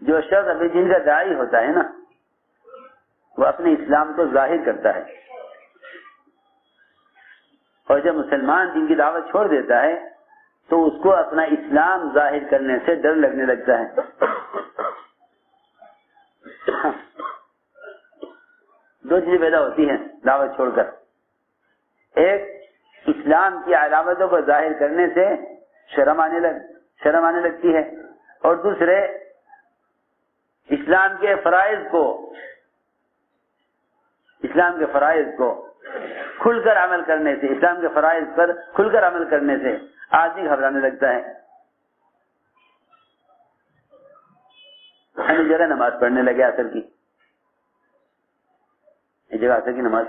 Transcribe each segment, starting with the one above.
جو شخص اپنے دین کا داعی ہوتا ہے نا وہ اپنے اسلام کو ظاہر کرتا ہے، اور جب مسلمان دین کی دعوت چھوڑ دیتا ہے تو اس کو اپنا اسلام ظاہر کرنے سے ڈر لگنے لگتا ہے۔ دو چیزیں پیدا ہوتی ہیں دعوت چھوڑ کر، ایک اسلام کی علامتوں کو ظاہر کرنے سے شرم آنے لگتی ہے، اور دوسرے اسلام کے فرائض کو کھل کر عمل کرنے سے، اسلام کے فرائض پر کھل کر عمل کرنے سے آدمی گھبرانے لگتا ہے۔ ہم جگہ نماز پڑھنے لگے عصر کی، ایک جگہ عصر کی نماز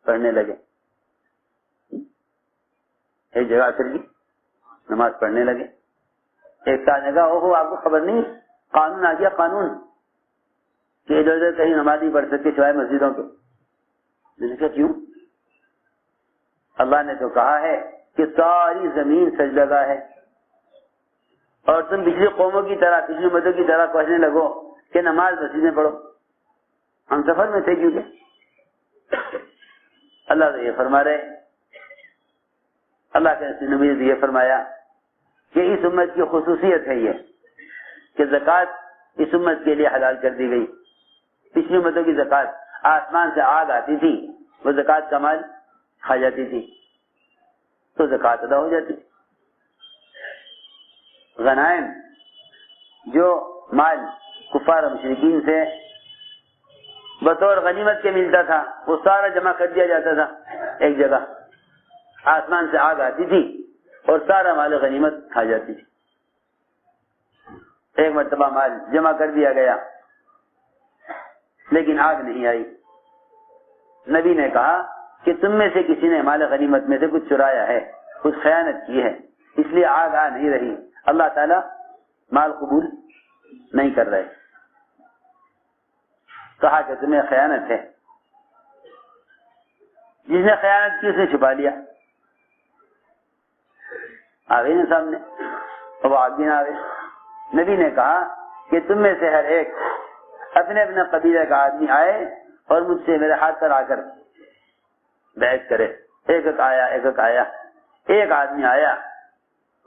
پڑھنے لگے، ایک جگہ عصر کی نماز پڑھنے لگے، ایک ساتھ نے کہا اوہو آپ کو خبر نہیں، قانون آ گیا، قانون کہ ادھر ادھر کہیں نماز نہیں پڑھ سکتے سوائے مسجدوں کے۔ میں نے کہا کیوں؟ اللہ نے تو کہا ہے کہ ساری زمین سجدہ ہے، اور تم پچھلی قوموں کی طرح، پچھلی امتوں کی طرح کہنے لگو کہ نماز مسجد میں پڑھو۔ ہم سفر میں تھے کیونکہ اللہ تو یہ فرما رہے، اللہ کے نبی نے یہ فرمایا کہ اس امت کی خصوصیت ہے یہ کہ زکوٰۃ اس امت کے لیے حلال کر دی گئی۔ پچھلی امتوں کی زکوٰۃ آسمان سے آگ آتی تھی، وہ زکوٰۃ کا مال کھا جاتی تھی تو زکوٰۃ ادا ہو جاتی۔ غنائم جو مال کفار و مشرکین سے بطور غنیمت کے ملتا تھا وہ سارا جمع کر دیا جاتا تھا ایک جگہ، آسمان سے آگ آتی تھی اور سارا مال غنیمت کھا جاتی تھی۔ ایک مرتبہ مال جمع کر دیا گیا لیکن آگ نہیں آئی۔ نبی نے کہا کہ تم میں سے کسی نے مال غنیمت میں سے کچھ چرایا ہے، کچھ خیانت کی ہے، اس لیے آگ آ نہیں رہی، اللہ تعالیٰ مال قبول نہیں کر رہے۔ کہا کہ تمہیں خیانت ہے، جس نے خیانت کی اس نے چھپا لیا، آ گئی نا سامنے، اب آگے نہ آگے۔ نبی نے کہا کہ تم میں سے ہر ایک اپنے اپنے قبیلے کا آدمی آئے اور مجھ سے میرے ہاتھ پر آ کر بیعت کرے۔ ایک ایک آیا، ایک ایک آیا، ایک آدمی آیا،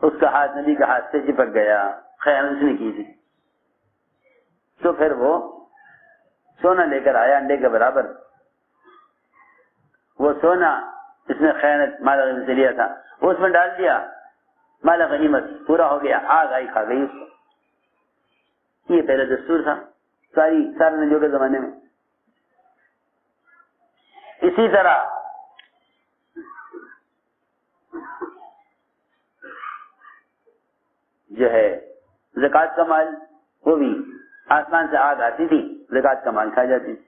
اس کا ہاتھ نبی کے ہاتھ سے چپک گیا، خیانت اس نے کی تھی۔ تو پھر وہ سونا لے کر آیا انڈے کے برابر، وہ سونا اس نے خیانت مال غنیمت سے لیا تھا وہ اس میں ڈال دیا، مال غنیمت پورا ہو گیا، آگ آئی کھا گئی اس کو۔ یہ پہلا دستور تھا سارے نبیوں کے زمانے میں۔ اسی طرح جو ہے زکوٰۃ کا مال، وہ بھی آسمان سے آگ آتی تھی، زکوٰۃ کا مال کھا جاتی تھی۔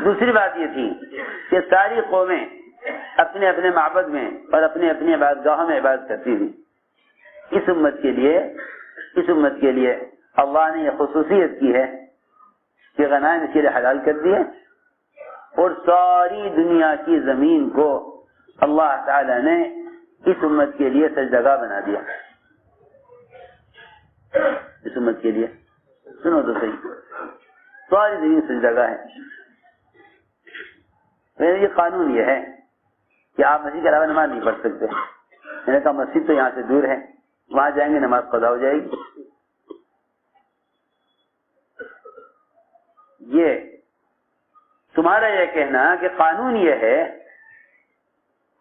دوسری بات یہ تھی کہ ساری قومیں اپنے اپنے معبد میں اور اپنے اپنے عبادت گاہوں میں عبادت کرتی تھی۔ اس امت کے لیے اللہ نے یہ خصوصیت کی ہے کہ غنائم اس کے لیے حلال کر دی ہے، اور ساری دنیا کی زمین کو اللہ تعالی نے اس امت کے لیے سجدگاہ بنا دیا۔ اس امت کے لیے سنو تو صحیح، ساری زمین سجدگاہ ہے۔ یہ قانون یہ ہے کہ آپ مسجد کے علاوہ نماز نہیں پڑھ سکتے۔ میں نے کہا مسجد تو یہاں سے دور ہے، وہاں جائیں گے نماز قضا ہو جائے گی۔ یہ تمہارا یہ کہنا کہ قانون یہ ہے،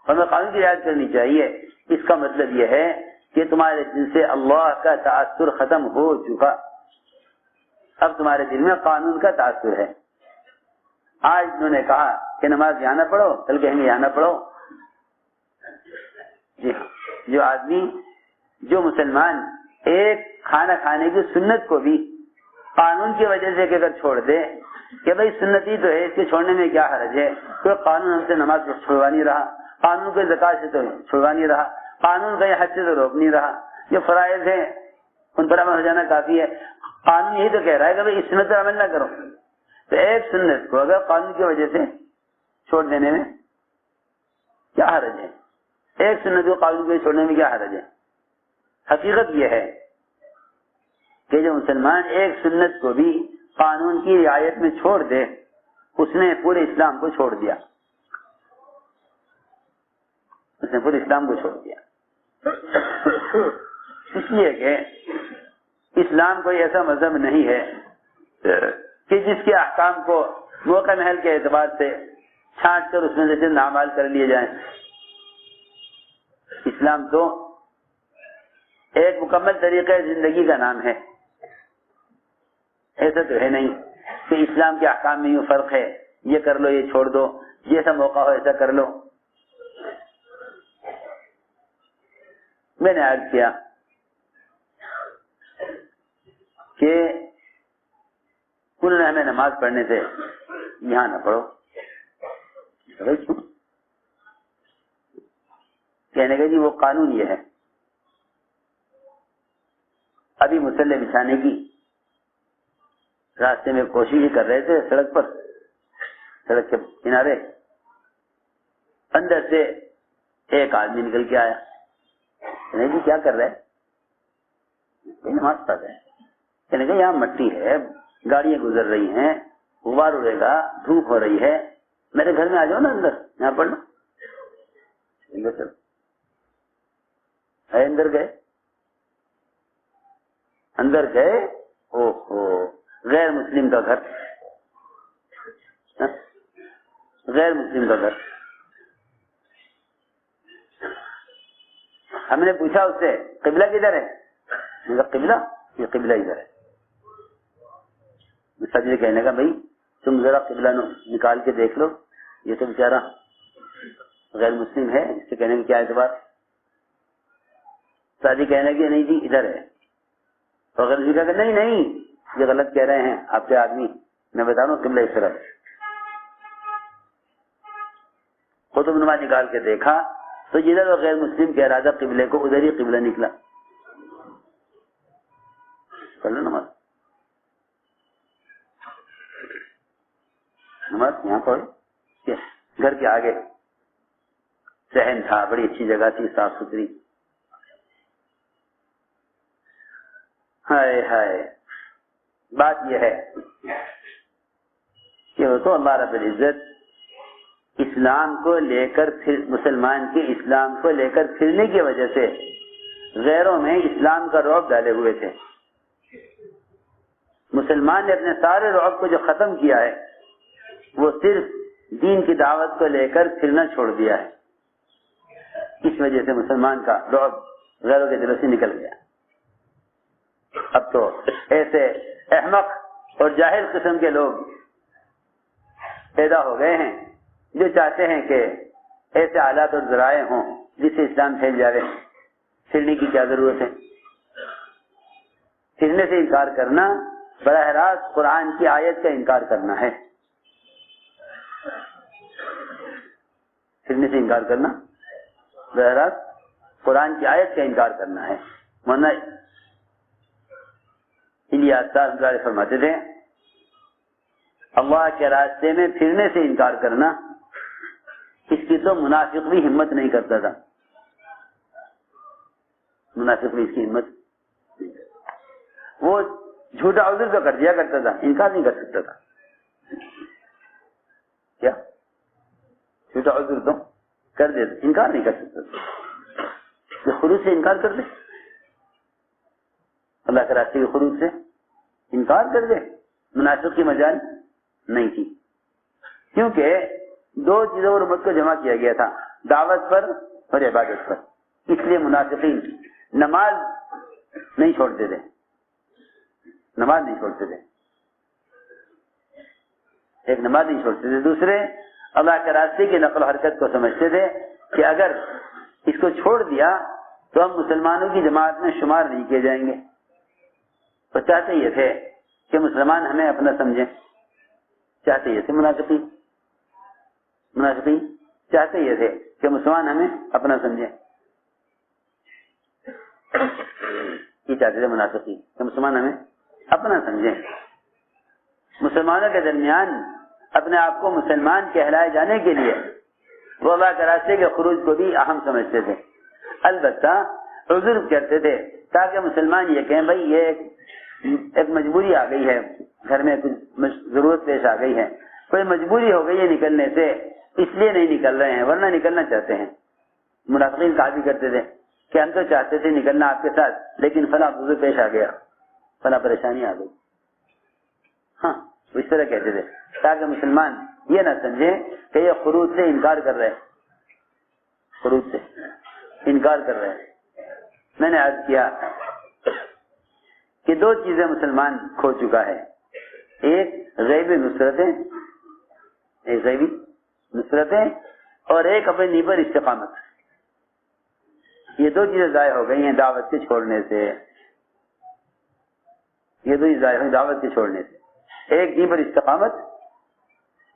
ہمیں قانون کی رعایت کرنی چاہیے، اس کا مطلب یہ ہے کہ تمہارے دل سے اللہ کا تاثر ختم ہو چکا، اب تمہارے دل میں قانون کا تاثر ہے۔ آج انہوں نے کہا کہ نماز یہاں نہ پڑھو، کل کہیں گے یہاں نہ پڑھو۔ جی جو مسلمان ایک کھانا کھانے کی سنت کو بھی قانون کی وجہ سے کہ اگر چھوڑ دے کہ بھائی سنتی تو ہے، اس کے چھوڑنے میں کیا حرج ہے، کوئی قانون ہم سے نماز چھڑوا نہیں رہا، قانون کوئی زکات سے تو چھڑوا نہیں رہا، قانون کا یہ حج سے تو روک نہیں رہا، جو فرائض ہیں ان پر عمل ہو جانا کافی ہے، قانون یہی تو کہہ رہا ہے کہ بھائی اس سنت پر عمل نہ کرو۔ تو ایک سنت کو اگر قانون کی وجہ سے چھوڑ دینے میں کیا حرج ہے، ایک سنت کو قانون کی وجہ سے چھوڑنے میں کیا حرج ہے؟ حقیقت یہ ہے کہ جو مسلمان ایک سنت کو بھی قانون کی رعایت میں چھوڑ دے اس نے پورے اسلام کو چھوڑ دیا، اس نے پورے اسلام کو چھوڑ دیا۔ اس لیے کہ اسلام کوئی ایسا مذہب نہیں ہے کہ جس کے احکام کو موقع محل کے اعتبار سے چھانٹ کر اس میں سے چند اعمال کر لیے جائیں۔ اسلام تو ایک مکمل طریقہ زندگی کا نام ہے، ایسا تو ہے نہیں کہ اسلام کے احکام میں یوں فرق ہے، یہ کر لو یہ چھوڑ دو، جیسا موقع ہو ایسا کر لو۔ میں نے عرض کیا کہ انہوں نے ہمیں نماز پڑھنے سے یہاں نہ پڑھو، کہنے کا جی وہ قانون یہ ہے۔ ابھی مصلی بچھانے کی راستے میں کوشش ہی کر رہے تھے، سڑک پر، سڑک کے کنارے، اندر سے ایک آدمی نکل کے آیا، کہنے جی کیا کر رہے ہیں؟ نماز پڑھ رہے ہیں۔ کہنے کہ یہاں مٹی ہے، گاڑیاں گزر رہی ہیں، غبار اڑے گا، دھوپ ہو رہی ہے، میرے گھر میں آ جاؤ نا اندر، یہاں پڑھ لو۔ اندر گئے، اندر گئے، او ہو غیر مسلم کا گھر، غیر مسلم کا گھر۔ ہم نے پوچھا اس سے قبلہ کدھر ہے؟ قبلہ یہ قبلہ ادھر ہے۔ سجدے کہنے کا بھائی تم ذرا قبلہ نکال کے دیکھ لو، یہ تو بیچارہ غیر مسلم ہے، اس سے کہنے کا کیا اعتبار؟ سادی کہنے کی نہیں جی ادھر ہے، اور غیر مسلم کہا کہ نہیں یہ غلط کہہ رہے ہیں آپ کے آدمی، میں بتا رہا ہوں قبلہ اس طرف۔ قطب نما نکال کے دیکھا تو جدھر وہ غیر مسلم کہہ رہا تھا قبلے کو، ادھر ہی قبلہ نکلا۔ پڑھ لو نماز، نماز یہاں پڑھ، گھر کے آگے صحن تھا، بڑی اچھی جگہ تھی، صاف ستھری۔ ہائے ہائے، بات یہ ہے کہ وہ تو اللہ رب العزت اسلام کو لے کر پھر مسلمان کے اسلام کو لے کر پھرنے کی وجہ سے غیروں میں اسلام کا رعب ڈالے ہوئے تھے۔ مسلمان نے اپنے سارے رعب کو جو ختم کیا ہے وہ صرف دین کی دعوت کو لے کر پھرنا چھوڑ دیا ہے۔ اس وجہ سے مسلمان کا رعب غیروں کے دلوں سے نکل گیا۔ اب تو ایسے احمق اور جاہل قسم کے لوگ پیدا ہو گئے ہیں جو چاہتے ہیں کہ ایسے آلات اور ذرائع ہوں جس سے اسلام پھیل جائے۔ پھرنے کی کیا ضرورت ہے؟ پھرنے سے انکار کرنا براہ راست قرآن کی آیت کا انکار کرنا ہے۔ پھرنے سے انکار کرنا براہ راست قرآن کی آیت کا انکار کرنا ہے۔ ورنہ الیاس صاحب فرماتے تھے اللہ کے راستے میں پھرنے سے انکار کرنا اس کی تو منافق بھی ہمت نہیں کرتا تھا، منافق بھی اس کی ہمت، وہ جھوٹا عذر تو کر دیا کرتا تھا، انکار نہیں کر سکتا تھا۔ کیا جھوٹا عذر تو کر دیتا، انکار نہیں کر سکتا تھا، خروج سے انکار کر دے، اللہ کے راستے کے خروج سے انکار کر دے، منافق کی مجال نہیں تھی، کیونکہ دو چیزوں پر امت کو جمع کیا گیا تھا، دعوت پر اور عبادت پر۔ اس لیے منافقین نماز نہیں چھوڑتے تھے، نماز نہیں چھوڑتے تھے، ایک نماز نہیں چھوڑتے تھے، دوسرے اللہ کے راستے کی نقل و حرکت کو سمجھتے تھے کہ اگر اس کو چھوڑ دیا تو ہم مسلمانوں کی جماعت میں شمار نہیں کیے جائیں گے۔ تو چاہتے یہ تھے کہ مسلمان ہمیں اپنا سمجھیں، چاہتے یہ تھے منافقین چاہتے یہ تھے کہ مسلمان ہمیں اپنا سمجھیں، یہ چاہتے تھے منافقین کہ مسلمان ہمیں اپنا سمجھیں۔ مسلمانوں کے درمیان اپنے آپ کو مسلمان کہلائے جانے کے لیے وہ اللہ کے راستے کے خروج کو بھی اہم سمجھتے تھے، البتہ عذر کرتے تھے تاکہ مسلمان یہ کہیں بھائی ایک مجبوری آ گئی ہے، گھر میں کچھ ضرورت پیش آ گئی ہے، کوئی مجبوری ہو گئی ہے نکلنے سے، اس لیے نہیں نکل رہے ہیں، ورنہ نکلنا چاہتے ہیں۔ منافقین کہا بھی کرتے تھے کہ ہم تو چاہتے تھے نکلنا آپ کے ساتھ، لیکن فلاں موضوع پیش آ گیا، فلاں پریشانی آ گئی۔ ہاں اس طرح کہتے تھے تاکہ مسلمان یہ نہ سمجھے کہ یہ خروج سے انکار کر رہے ہیں، خروج سے انکار کر رہے ہیں۔ میں نے عرض کیا کہ دو چیزیں مسلمان کھو چکا ہے، ایک غیبی نصرتیں، ایک غیبی نصرتیں، اور ایک اپنے نیب پر استقامت۔ یہ دو چیزیں ضائع ہو گئی ہیں دعوت کے چھوڑنے سے، یہ دو چیزیں ضائع ہوئی دعوت کے چھوڑنے سے۔ ایک دین پر استقامت،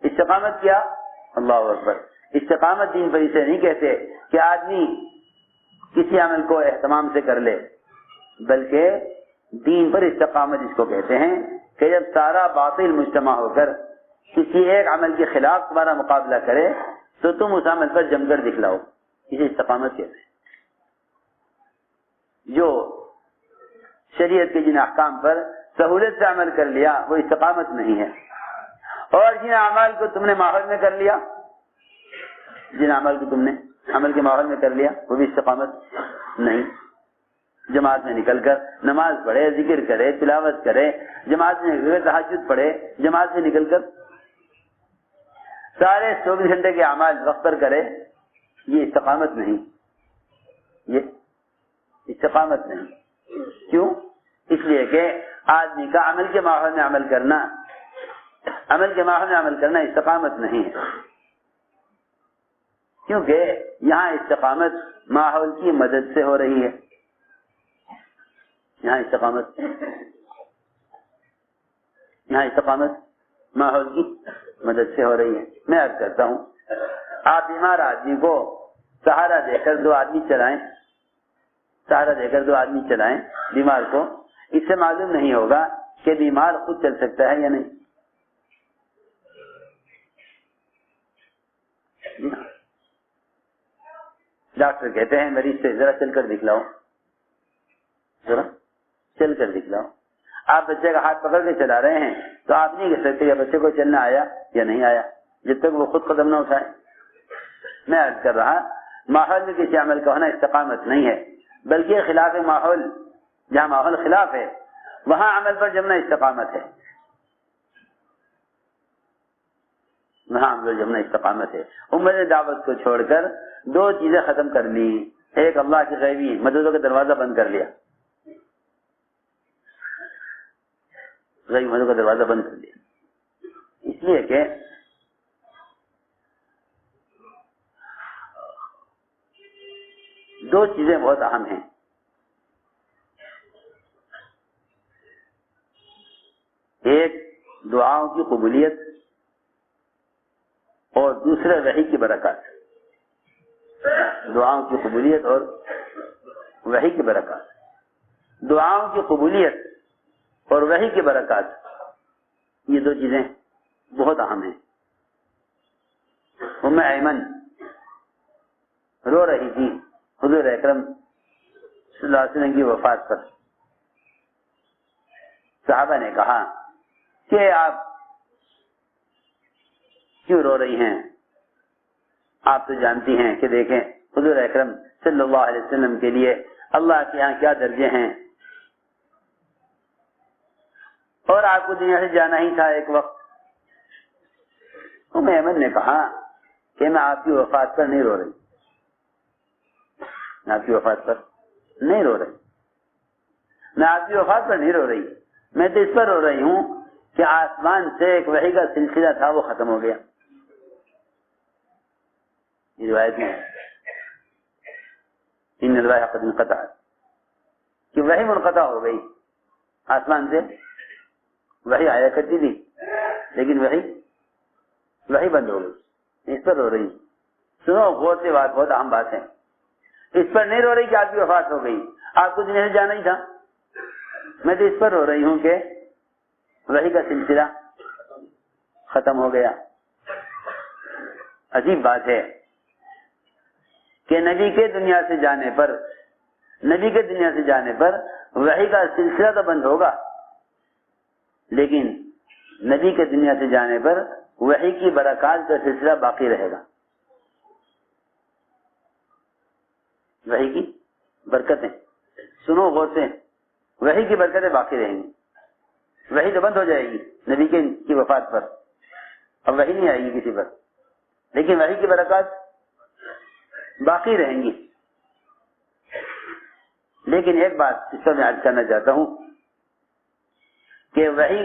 استقامت کیا؟ اللہ اکبر، استقامت دین پر اسے نہیں کہتے کہ آدمی کسی عمل کو اہتمام سے کر لے، بلکہ دین پر استقامت اس کو کہتے ہیں کہ جب سارا باطل مجتمع ہو کر کسی ایک عمل کے خلاف تمہارا مقابلہ کرے تو تم اس عمل پر جم کر دکھلاؤ، اسے استقامت کہتے ہیں۔ جو شریعت کے جن احکام پر سہولت سے عمل کر لیا وہ استقامت نہیں ہے، اور جن اعمال کو تم نے ماحول میں کر لیا، جن اعمال کو تم نے عمل کے ماحول میں کر لیا وہ بھی استقامت نہیں۔ جماعت میں نکل کر نماز پڑھے، ذکر کرے، تلاوت کرے، جماعت میں نکل کر تہجد پڑھے، جماعت میں نکل کر سارے 24 گھنٹے کے اعمال وقت پر کرے، یہ استقامت نہیں، یہ استقامت نہیں۔ کیوں؟ اس لیے کہ آدمی کا عمل کے ماحول میں عمل کرنا، عمل کے ماحول میں عمل کرنا استقامت نہیں ہے، کیونکہ یہاں استقامت ماحول کی مدد سے ہو رہی ہے، یہاں استقامت ماحول کی مدد سے ہو رہی ہے۔ میں عرض کرتا ہوں، آپ بیمار آدمی کو سہارا دے کر دو آدمی چلائیں، سہارا دے کر دو آدمی چلائیں بیمار کو، اس سے معلوم نہیں ہوگا کہ بیمار خود چل سکتا ہے یا نہیں۔ ڈاکٹر کہتے ہیں مریض سے ذرا چل کر دکھلاؤ، ذرا چل کر دکھلاؤ۔ آپ بچے کا ہاتھ پکڑ کے چلا رہے ہیں تو آپ نہیں کہہ سکتے کہ بچے کو چلنا آیا یا نہیں آیا جب تک وہ خود قدم نہ اٹھائے۔ میں عرض کر رہا ماحول میں کسی عمل کا ہونا استقامت نہیں ہے، بلکہ خلاف ماحول، جہاں ماحول خلاف ہے وہاں عمل پر جمنا استقامت ہے، وہاں عمل پر جمنا استقامت ہے۔ امت نے دعوت کو چھوڑ کر دو چیزیں ختم کر لی، ایک اللہ کی غیبی مددوں کا دروازہ بند کر لیا، غیبی مددوں کا دروازہ بند کر لیا، اس لیے کہ دو چیزیں بہت اہم ہیں، ایک دعاؤں کی قبولیت اور دوسرے وحی کی برکات، دعاؤں کی قبولیت اور وحی کی برکات۔ دعاؤں کی قبولیت اور وحی کی برکات، یہ دو چیزیں بہت اہم ہیں۔ ام ایمن رو رہی تھی حضور اکرم صلی اللہ علیہ وسلم کی وفات پر۔ صحابہ نے کہا کہ آپ کیوں رو رہی ہیں؟ آپ تو جانتی ہیں کہ دیکھیں حضور اکرم صلی اللہ علیہ وسلم کے لیے اللہ کے یہاں کیا درجے ہیں، اور آپ کو دنیا سے جانا ہی تھا ایک وقت۔ ام ایمن نے کہا کہ میں آپ کی وفات پر نہیں رو رہی، میں آپ کی وفات پر نہیں رو رہی، میں آپ کی وفات پر نہیں رو رہی، میں تو اس پر رو رہی ہوں کہ آسمان سے ایک وحی کا سلسلہ تھا وہ ختم ہو گیا۔ یہ روایت میں ان الوحی قد انقطع، کہ وحی منقطع ہو گئی، آسمان سے وحی آیا کرتی تھی لیکن وحی بند ہو گئی، اس پر رو رہی۔ سنو غور سے بات، بہت اہم بات ہے، اس پر نہیں رو رہی کہ آپ کی وفات ہو گئی، آپ کو دنیا سے جانا ہی تھا، میں تو اس پر رو رہی ہوں کہ وحی کا سلسلہ ختم ہو گیا۔ عجیب بات ہے کہ نبی کے دنیا سے جانے پر وحی کا سلسلہ تو بند ہوگا لیکن نبی کے دنیا سے جانے پر وحی کی برکات کا سلسلہ باقی رہے گا. وحی کی برکتیں سنو غور سے، وحی کی برکتیں باقی رہیں گی. وحی تو بند ہو جائے گی نبی کی وفات پر، اب وحی نہیں آئے گی کسی پر، لیکن وحی کی برکات باقی رہیں گی. لیکن ایک بات اس پر میں عرض کرنا چاہتا ہوں کہ وحی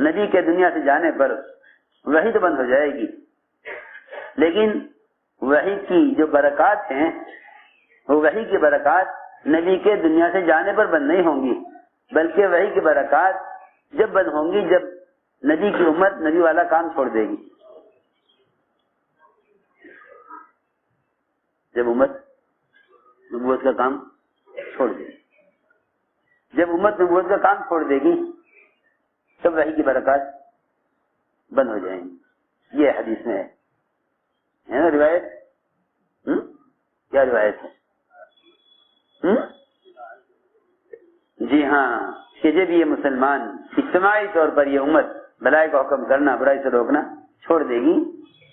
نبی کے دنیا سے جانے پر وحی تو بند ہو جائے گی، لیکن وحی کی جو برکات ہیں وہ وحی کی برکات نبی کے دنیا سے جانے پر بند نہیں ہوں گی، بلکہ وحی کی برکات جب بند ہوں گی جب نبی کی امت نبی والا کام چھوڑ دے گی. جب امت نبوت کا کام چھوڑ دے گی، جب امت نبوت کا کام چھوڑ دے گی تب وحی کی برکات بند ہو جائیں گی. یہ حدیث میں ہے نا روایت. کیا روایت ہے؟ جی ہاں، کہ جب یہ مسلمان اجتماعی طور پر یہ امت بھلائی کا حکم کرنا برائی سے روکنا چھوڑ دے گی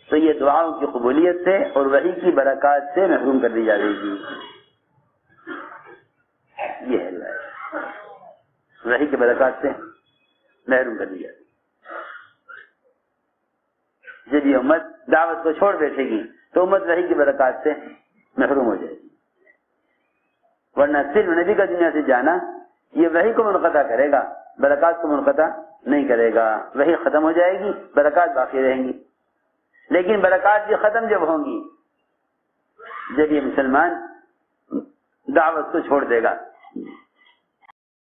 تو یہ دعاؤں کی قبولیت سے اور وحی کی برکات سے محروم کر دی جائے گی. یہ ہے روایت، وحی کی برکات سے محروم کر دی جائے گی. جب یہ امت دعوت کو چھوڑ بیٹھے گی تو امت وحی کی برکات سے محروم ہو جائے گی. ورنہ صرف نبی کا دنیا سے جانا یہ وحی کو منقطع کرے گا، برکات کو منقطع نہیں کرے گا. وحی ختم ہو جائے گی، برکات باقی رہیں گی. لیکن برکات بھی ختم جب ہوں گی جب یہ مسلمان دعوت کو چھوڑ دے گا.